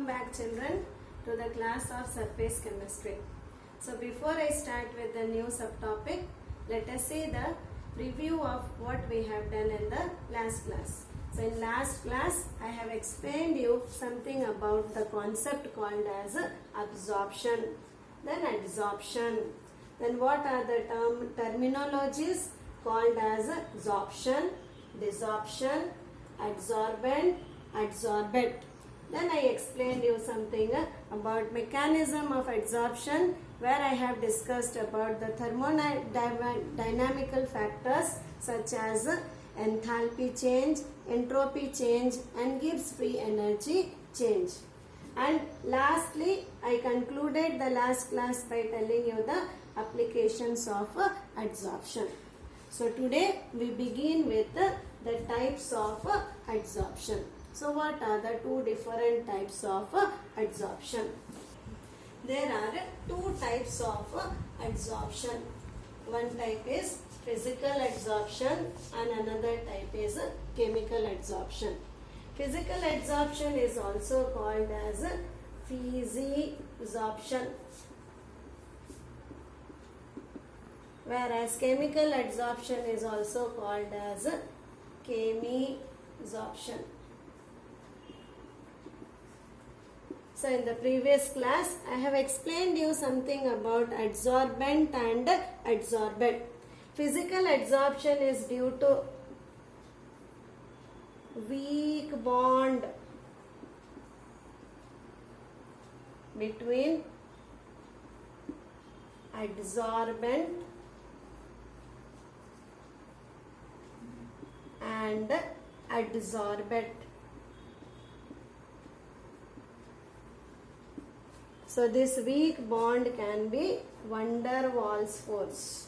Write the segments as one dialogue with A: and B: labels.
A: back children to the class of surface chemistry. So before I start with the new subtopic, let us see the review of what we have done in the last class. So in last class I have explained you something about the concept called as absorption, then adsorption, then what are the terminologies called as absorption, desorption, adsorbent, adsorbate. Then I explained you something about mechanism of adsorption, where I have discussed about the thermodynamical factors such as enthalpy change, entropy change and Gibbs free energy change. And lastly, I concluded the last class by telling you the applications of adsorption. So today we begin with the types of adsorption. So what are the two different types of adsorption? There are two types of adsorption. One type is physical adsorption and another type is chemical adsorption. Physical adsorption is also called as physisorption, whereas chemical adsorption is also called as chemisorption. So in the previous class I have explained you something about adsorbent and adsorbate. Physical adsorption is due to weak bond between adsorbent and adsorbate. So this weak bond can be van der Waals force.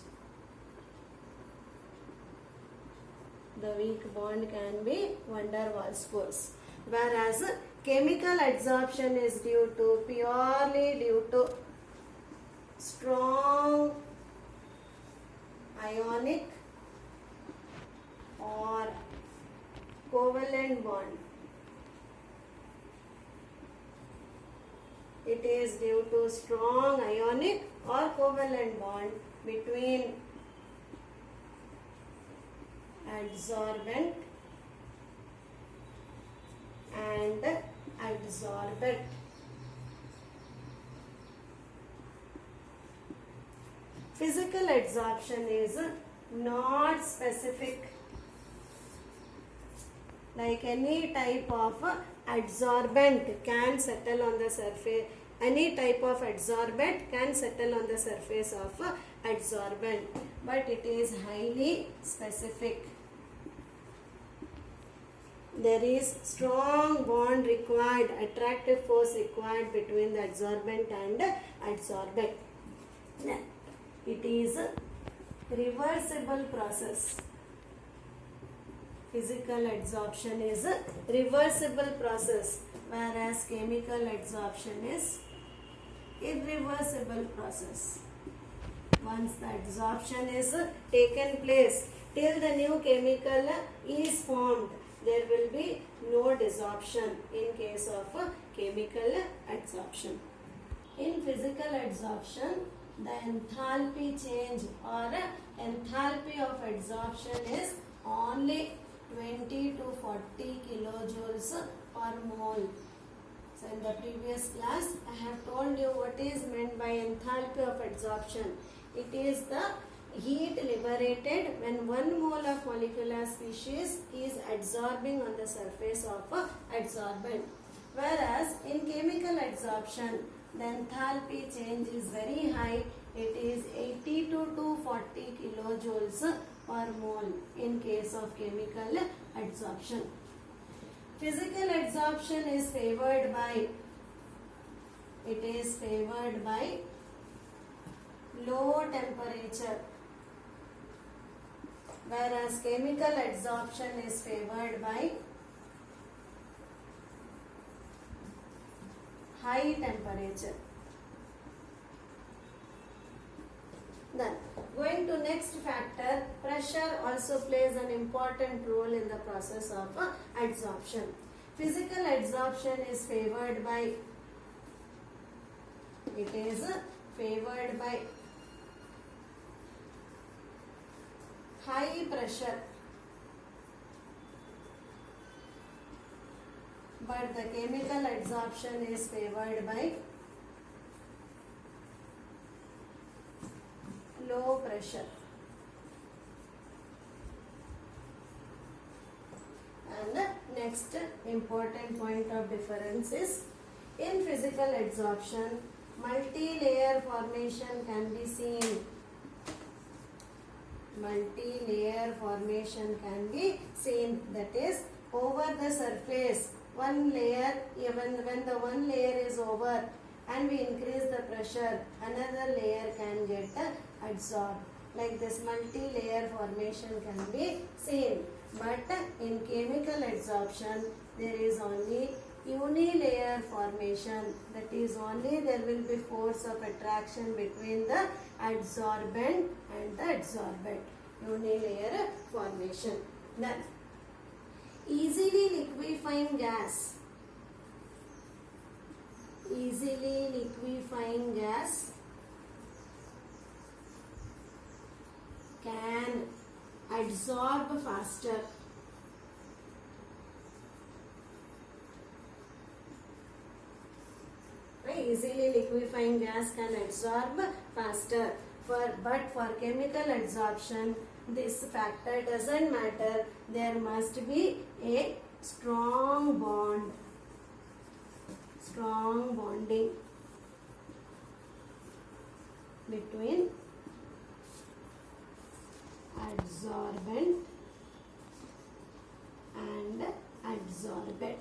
A: The weak bond can be van der Waals force. Whereas chemical adsorption is purely due to strong ionic or covalent bond. It is due to strong ionic or covalent bond between adsorbent and adsorbate. Physical adsorption is not specific. Like any type of adsorbent can settle on the surface, any type of adsorbate can settle on the surface of adsorbent, but it is highly specific. There is strong bond required, attractive force required between the adsorbent and adsorbate. It is a reversible process. Physical adsorption is a reversible process, whereas chemical adsorption is irreversible process. Once the adsorption is taken place, till the new chemical is formed, there will be no desorption in case of chemical adsorption. In physical adsorption, the enthalpy change or enthalpy of adsorption is only 20 to 40 kilojoules per mole. So in the previous class I have told you what is meant by enthalpy of adsorption. It is the heat liberated when 1 mole of molecular species is adsorbing on the surface of adsorbent. Whereas in chemical adsorption the enthalpy change is very high. It is 82 to 40 kilojoules per mole in case of chemical adsorption. Physical adsorption is favored by low temperature, whereas chemical adsorption is favored by high temperature. Then going to next factor, pressure also plays an important role in the process of adsorption. Physical adsorption is favored by, it is favored by high pressure, but the chemical adsorption is favored by low pressure. And the next important point of difference is, in physical adsorption, multi-layer formation can be seen. Multi-layer formation can be seen, that is, over the surface, one layer, even when the one layer is over and we increase the pressure, another layer can get adsorbed. Like this, multi-layer formation can be seen. But in chemical adsorption, there is only unilayer formation. That is, only there will be force of attraction between the adsorbent and the adsorbent. Unilayer formation. Then, easily liquefying gas. Easily liquefying gas can adsorb faster. Easily liquefying gas can adsorb faster. But for chemical adsorption, this factor doesn't matter. There must be a strong bond. Strong bonding between adsorbent and adsorbate.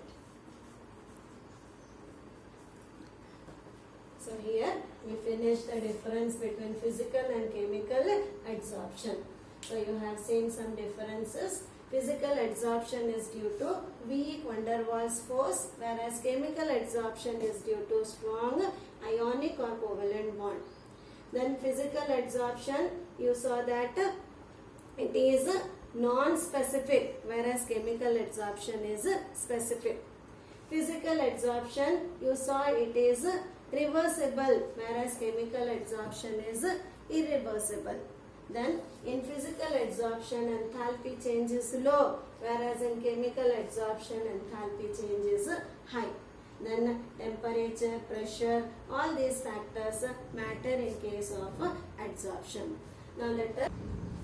A: So here we finish the difference between physical and chemical adsorption. So you have seen some differences. Physical adsorption is due to weak van der Waals force, whereas chemical adsorption is due to strong ionic or covalent bond. Then physical adsorption, you saw that it is non-specific, whereas chemical adsorption is specific. Physical adsorption, you saw it is reversible, whereas chemical adsorption is irreversible. Then in physical adsorption, enthalpy change is low, whereas in chemical adsorption, enthalpy change is high. Then temperature, pressure, all these factors matter in case of adsorption.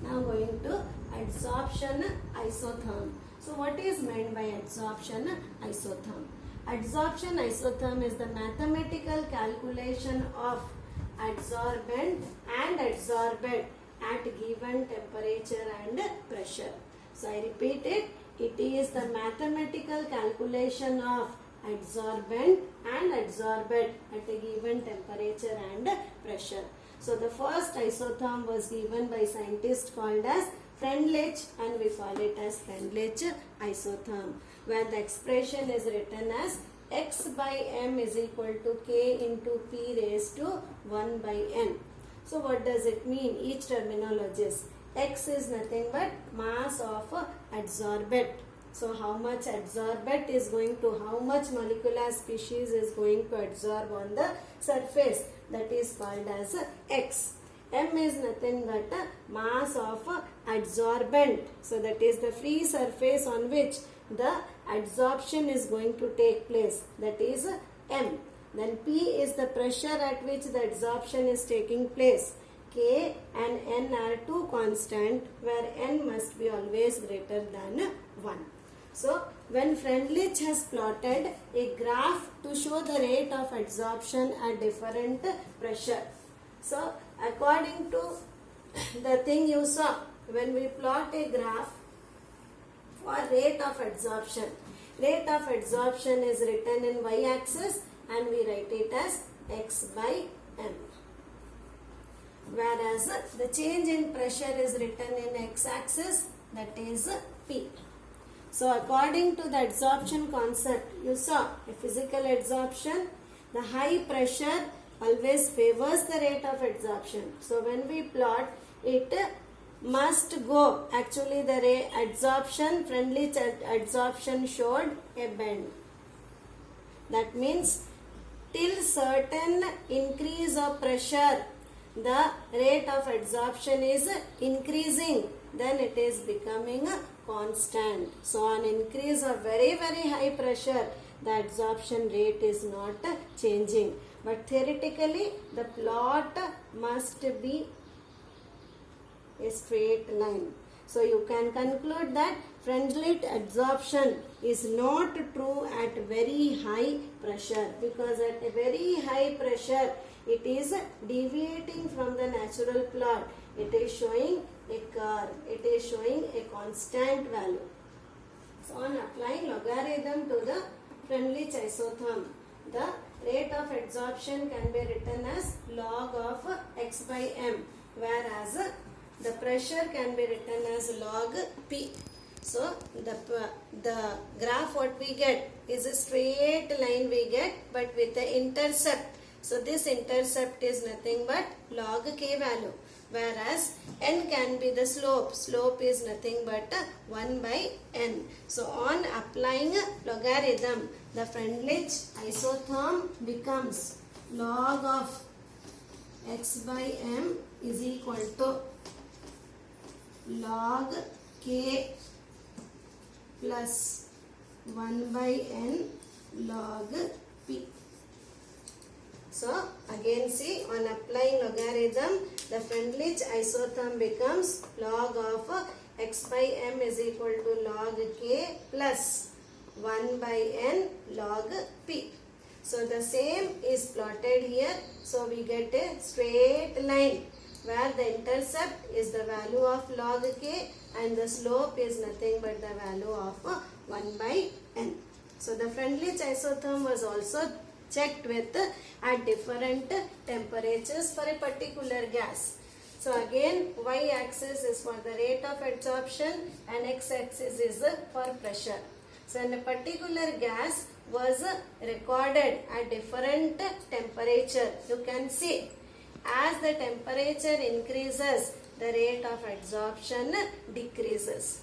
A: Now going to adsorption isotherm. So what is meant by adsorption isotherm? Adsorption isotherm is the mathematical calculation of adsorbent and adsorbate at given temperature and pressure. So I repeat it, it is the mathematical calculation of adsorbent and adsorbate at a given temperature and pressure. So the first isotherm was given by scientist called as Freundlich, and we call it as Freundlich isotherm, where the expression is written as x by m is equal to k into p raised to 1 by n. So what does it mean? Each terminologist. X is nothing but mass of adsorbate. So how much adsorbate is going to, how much molecular species is going to adsorb on the surface, that is called as X. M is nothing but mass of adsorbent. So that is the free surface on which the adsorption is going to take place, that is M. Then P is the pressure at which the adsorption is taking place. K and N are two constant, where N must be always greater than 1. So when Freundlich has plotted a graph to show the rate of adsorption at different pressure. So according to the thing you saw, when we plot a graph for rate of adsorption is written in y-axis and we write it as x by m. Whereas the change in pressure is written in x-axis, that is P. So according to the adsorption concept, you saw a physical adsorption, the high pressure always favors the rate of adsorption. So when we plot, it must go, actually the adsorption, Freundlich adsorption showed a bend. That means till certain increase of pressure, the rate of adsorption is increasing, then it is becoming constant. So on increase of very high pressure, the adsorption rate is not changing. But theoretically, the plot must be a straight line. So you can conclude that Freundlich adsorption is not true at very high pressure, because at a very high pressure it is deviating from the natural plot. It is showing a curve. It is showing a constant value. So on applying logarithm to the Freundlich isotherm, the rate of adsorption can be written as log of x by m, whereas the pressure can be written as log P. So the graph what we get is a straight line we get, but with the intercept. So this intercept is nothing but log k value, whereas n can be the slope. Slope is nothing but 1 by n. So on applying logarithm, the Freundlich isotherm becomes log of x by m is equal to log k plus 1 by n log p. So again see, on applying logarithm, the Freundlich isotherm becomes log of x by m is equal to log k plus 1 by n log p. So the same is plotted here. So we get a straight line where the intercept is the value of log k and the slope is nothing but the value of 1 by n. So the Freundlich isotherm was also checked with at different temperatures for a particular gas. So again, y-axis is for the rate of adsorption and x-axis is for pressure. So in a particular gas was recorded at different temperature. You can see as the temperature increases, the rate of adsorption decreases.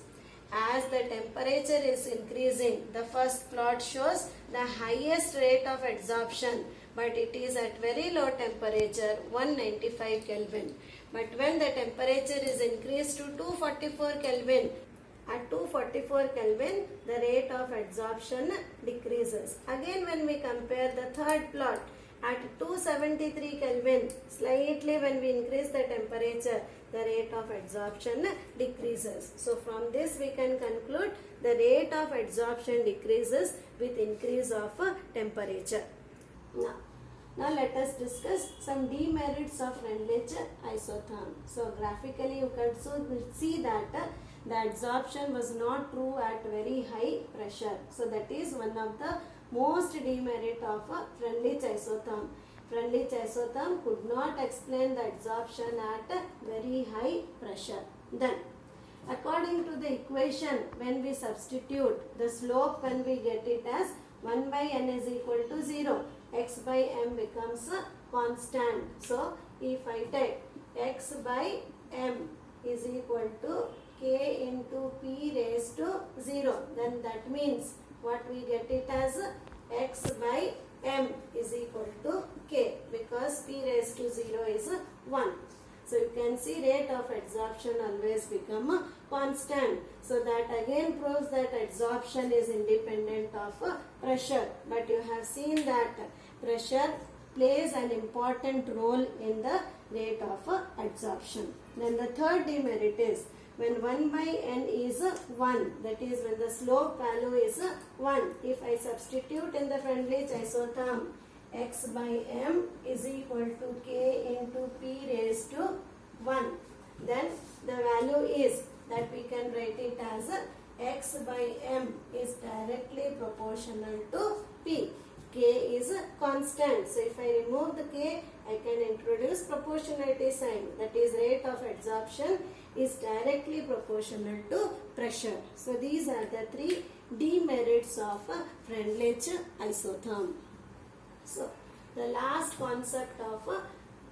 A: As the temperature is increasing, the first plot shows the highest rate of adsorption, but it is at very low temperature, 195 Kelvin. But when the temperature is increased to 244 Kelvin, at 244 Kelvin, the rate of adsorption decreases. Again, when we compare the third plot, at 273 Kelvin, slightly when we increase the temperature, the rate of adsorption decreases. So from this we can conclude the rate of adsorption decreases with increase of temperature. Now let us discuss some demerits of Freundlich isotherm. So graphically you can see that the adsorption was not true at very high pressure. So that is one of the most demerit of Freundlich isotherm. Freundlich isotherm could not explain the adsorption at very high pressure. Then, according to the equation, when we substitute the slope, when we get it as 1 by n is equal to 0, x by m becomes constant. So, if I take x by m is equal to k into p raised to 0, then that means what we get it as x by m is equal to k, because p raised to 0 is 1. So you can see rate of adsorption always become constant. So that again proves that adsorption is independent of pressure. But you have seen that pressure plays an important role in the rate of adsorption. Then the third demerit is when 1 by n is 1, that is when the slope value is 1. If I substitute in the Freundlich isotherm, x by m is equal to k into p raised to 1, then the value is that we can write it as x by m is directly proportional to p. K is constant. So if I remove the k, I can introduce proportionality sign. That is rate of adsorption is directly proportional to pressure. So these are the three demerits of Freundlich isotherm. So the last concept of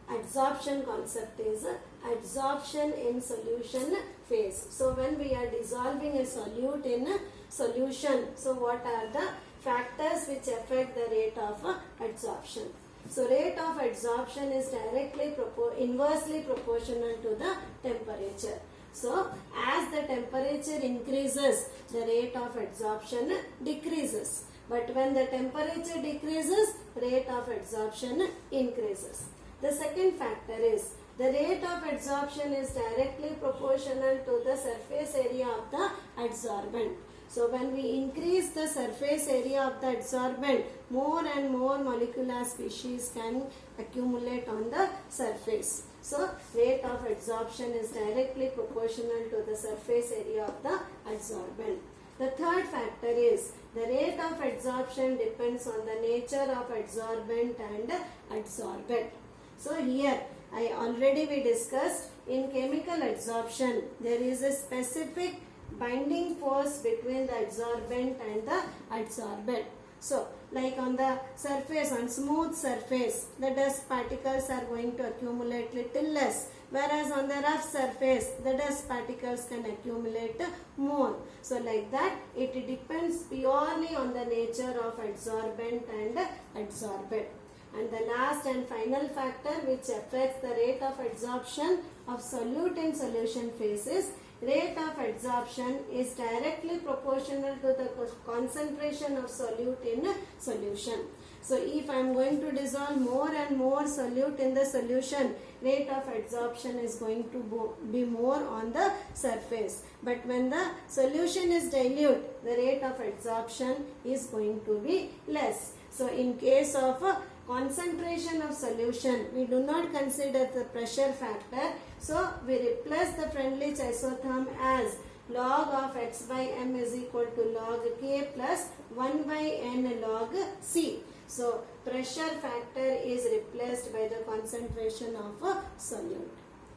A: adsorption concept is adsorption in solution phase. So when we are dissolving a solute in a solution, so what are the factors which affect the rate of adsorption. So rate of adsorption is directly inversely proportional to the temperature. So as the temperature increases, the rate of adsorption decreases. But when the temperature decreases, rate of adsorption increases. The second factor is the rate of adsorption is directly proportional to the surface area of the adsorbent. So when we increase the surface area of the adsorbent, more and more molecular species can accumulate on the surface. So rate of adsorption is directly proportional to the surface area of the adsorbent. The third factor is the rate of adsorption depends on the nature of adsorbent and adsorbent. So here we discussed in chemical adsorption there is a specific binding force between the adsorbent and the adsorbent. So like on the surface, on smooth surface, the dust particles are going to accumulate little less, whereas on the rough surface the dust particles can accumulate more. So like that it depends purely on the nature of adsorbent and adsorbent. And the last and final factor which affects the rate of adsorption of solute in solution phase is rate of adsorption is directly proportional to the concentration of solute in solution. So if I am going to dissolve more and more solute in the solution, rate of adsorption is going to be more on the surface. But when the solution is dilute, the rate of adsorption is going to be less. So in case of concentration of solution, we do not consider the pressure factor. So we replace the Freundlich isotherm as log of x by m is equal to log k plus 1 by n log c. So pressure factor is replaced by the concentration of a solute.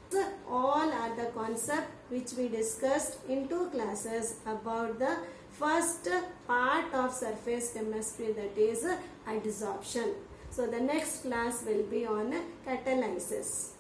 A: So all are the concepts which we discussed in 2 classes about the first part of surface chemistry, that is adsorption. So the next class will be on catalysis.